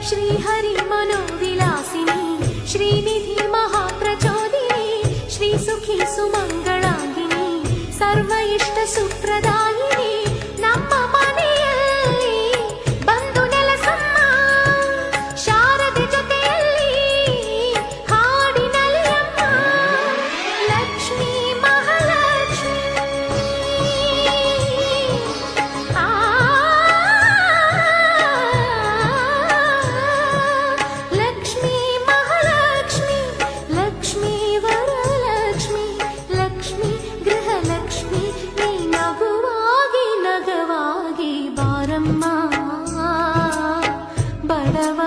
श्रीहरि मनोविलासिनी श्रीनिधि महाप्रचोदिनी श्रीसुखी सुमंगलांगिनी सर्व इष्ट सुप्रदायिनी ನಮ್ಮ ಮನೆಯಲ್ಲಿ ಬಂದು ನೆಲೆಸಮ್ಮ ಶಾರದೆ ಜೊತೆಯಲ್ಲಿ ಹಾಡಿನಲ್ಲಿ ಅಮ್ಮ ಲಕ್ಷ್ಮೀ ಮಹಾಲಕ್ಷ್ಮಿ ಲಕ್ಷ್ಮೀ ಮಹಾಲಕ್ಷ್ಮಿ ಲಕ್ಷ್ಮೀ ವರಲಕ್ಷ್ಮಿ ಲಕ್ಷ್ಮೀ ಗೃಹಲಕ್ಷ್ಮಿ ನೀ ನಗುವಾಗಿ ನಗವಾಗಿ ಬಾರಮ್ಮ ಬಡವ